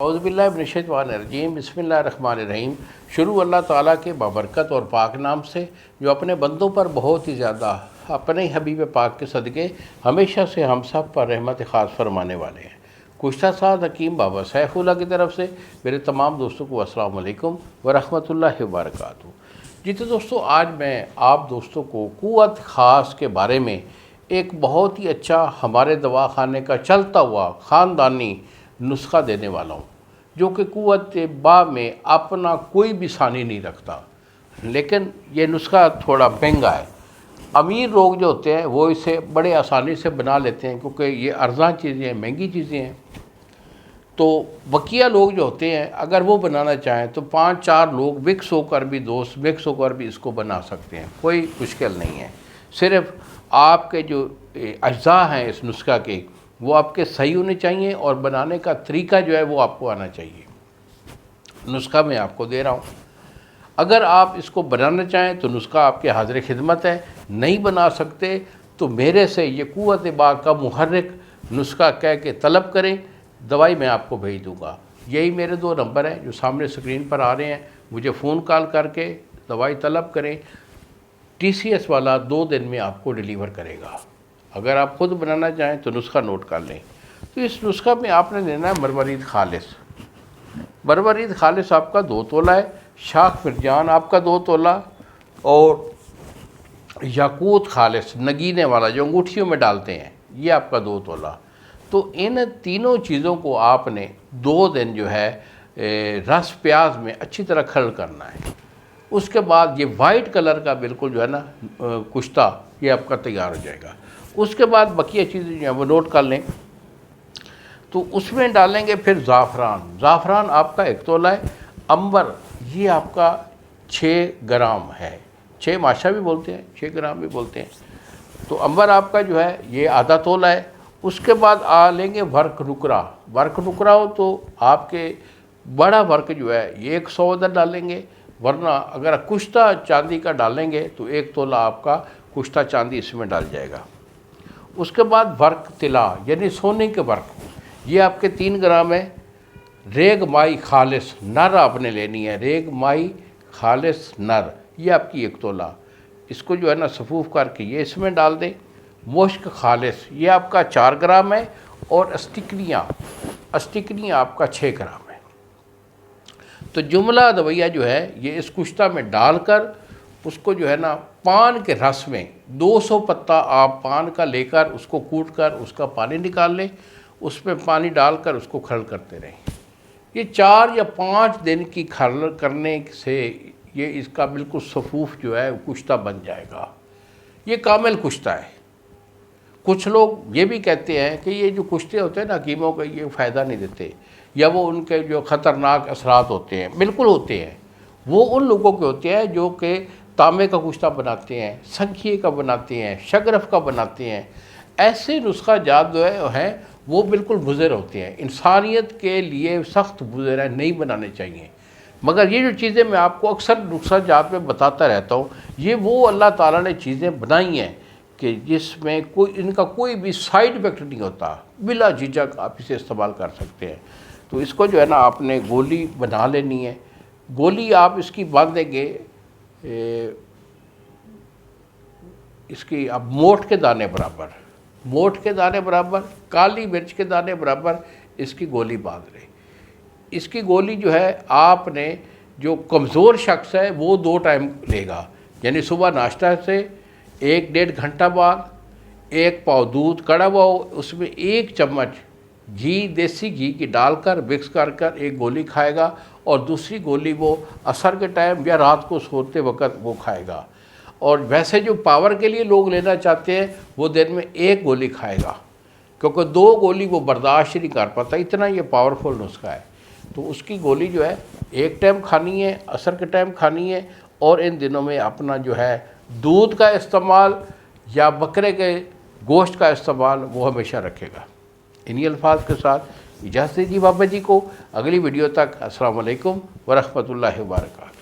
औज़ुबिल्लाहिमिनश्शैतानिर्रजीम बिस्मिल्लाहिर्रहमानिर्रहीम। शुरू अल्लाह ताला के बाबरकत और पाक नाम से जो अपने बंदों पर बहुत ही ज़्यादा अपने हबीब पाक के सदक़े हमेशा से हम सब पर रहमत ख़ास फरमाने वाले हैं। कुश्ता साद हकीम बाबा सैफुल्लाह की तरफ से मेरे तमाम दोस्तों को अस्सलाम वालेकुम व रहमतुल्लाहि व बरकातुहू। जी तो दोस्तों, आज मैं आप दोस्तों को क़ुव्वत ख़ास के बारे में एक बहुत ही अच्छा हमारे दवाखाने का चलता हुआ ख़ानदानी नुस्खा देने वाला हूँ, जो कि क़ुव्वत बा में अपना कोई भी सानी नहीं रखता। लेकिन ये नुस्खा थोड़ा महंगा है। अमीर लोग जो होते हैं वो इसे बड़े आसानी से बना लेते हैं, क्योंकि ये अर्ज़ा चीज़ें हैं, महंगी चीज़ें हैं। तो वकिया लोग जो होते हैं, अगर वो बनाना चाहें तो 5-4 लोग मिक्स होकर भी, दोस्त मिक्स होकर भी इसको बना सकते हैं। कोई मुश्किल नहीं है। सिर्फ आपके जो अज्जा हैं इस नुस्खा के, वो आपके सही होने चाहिए और बनाने का तरीका जो है वो आपको आना चाहिए। नुस्खा मैं आपको दे रहा हूँ। अगर आप इसको बनाना चाहें तो नुस्खा आपके हाज़िर खिदमत है। नहीं बना सकते तो मेरे से ये क़ुव्वत बाग का मुहर्रिक नुस्खा कह के तलब करें, दवाई मैं आपको भेज दूँगा। यही मेरे 2 नंबर हैं जो सामने स्क्रीन पर आ रहे हैं। मुझे फ़ोन कॉल करके दवाई तलब करें। TCS वाला 2 दिन में आपको डिलीवर करेगा। अगर आप ख़ुद बनाना चाहें तो नुस्खा नोट कर लें। तो इस नुस्खा में आपने लेना है मरवरीद खालिस। मरवरीद खालिस आपका 2 तोला है, शाख मिर्जान आपका 2 तोला, और याकूत खालिस नगीने वाला जो अंगूठियों में डालते हैं, ये आपका 2 तोला। तो इन तीनों चीज़ों को आपने 2 दिन जो है रस प्याज में अच्छी तरह खल करना है। उसके बाद ये वाइट कलर का बिल्कुल जो है ना कुश्ता, ये आपका तैयार हो जाएगा। उसके बाद बकिया चीज़ें जो है वो नोट कर लें। तो उसमें डालेंगे फिर ज़ाफ़रान। ज़ाफ़रान आपका 1 तोला है। अंबर ये आपका 6 ग्राम है। 6 माशा भी बोलते हैं, 6 ग्राम भी बोलते हैं। तो अंबर आपका जो है ये आधा तोला है। उसके बाद आ लेंगे वर्क नुकरा। वर्क नुकरा हो तो आपके बड़ा वर्क जो है ये 100 उधर डालेंगे, वरना अगर कुश्ता चांदी का डालेंगे तो 1 तोला आपका कुश्ता चांदी इसमें डाल जाएगा। उसके बाद वर्क तिला यानी सोने के वर्क, ये आपके 3 ग्राम है। रेग माई खालिस नर आपने लेनी है। रेग माई खालिस नर, ये आपकी 1 तोला। इसको जो है ना सफूफ करके ये इसमें डाल दें। मुश्क खालिस ये आपका 4 ग्राम है। और अस्टिकनियाँ आपका 6 ग्राम है। तो जुमला दवैया जो है ये इस कुश्ता में डालकर उसको जो है ना पान के रस में 200 पत्ता आप पान का लेकर उसको कूट कर उसका पानी निकाल लें। उसमें पानी डालकर उसको खरल करते रहें। ये 4 या 5 दिन की खरल करने से ये इसका बिल्कुल सफूफ जो है कुश्ता बन जाएगा। ये कामिल कुश्ता है। कुछ लोग ये भी कहते हैं कि ये जो कुश्ते होते हैं ना हकीमों के, ये फ़ायदा नहीं देते, या वो उनके जो ख़तरनाक असरात होते हैं, बिल्कुल होते हैं। वो उन लोगों के होते हैं जो कि तांबे का कुश्ता बनाते हैं, संखिए का बनाते हैं, शगरफ का बनाते हैं। ऐसे नुस्खा जात जो है वो बिल्कुल मुज़र होते हैं। इंसानियत के लिए सख्त मुज़र है, नहीं बनाने चाहिए। मगर ये जो चीज़ें मैं आपको अक्सर नुस्खा जात में बताता रहता हूँ, ये वो अल्लाह ताला ने चीज़ें बनाई हैं कि जिसमें कोई इनका कोई भी साइड इफ़ेक्ट नहीं होता। बिला झिझक आप इसे इस्तेमाल कर सकते हैं। तो इसको जो है ना आपने गोली बना लेनी है। गोली आप इसकी बांधेंगे, इसकी आप मोठ के दाने बराबर, मोठ के दाने बराबर, काली मिर्च के दाने बराबर इसकी गोली बांध लें। इसकी गोली जो है आपने, जो कमज़ोर शख्स है वो 2 टाइम लेगा, यानी सुबह नाश्ता से 1-1.5 घंटा बाद 1 पाव दूध कड़ा हुआ हो, उसमें 1 चम्मच घी, देसी घी की डालकर मिक्स कर 1 गोली खाएगा, और दूसरी गोली वो असर के टाइम या रात को सोते वक्त वो खाएगा। और वैसे जो पावर के लिए लोग लेना चाहते हैं वो दिन में 1 गोली खाएगा, क्योंकि 2 गोली वो बर्दाश्त नहीं कर पाता, इतना ये पावरफुल नुस्खा है। तो उसकी गोली जो है 1 टाइम खानी है, असर के टाइम खानी है। और इन दिनों में अपना जो है दूध का इस्तेमाल या बकरे के गोश्त का इस्तेमाल वो हमेशा रखेगा। इन्हीं अल्फाज के साथ इजाज़त दीजिए बाबा जी को। अगली वीडियो तक अस्सलाम वालेकुम व रहमतुल्लाहि व बरकातहू।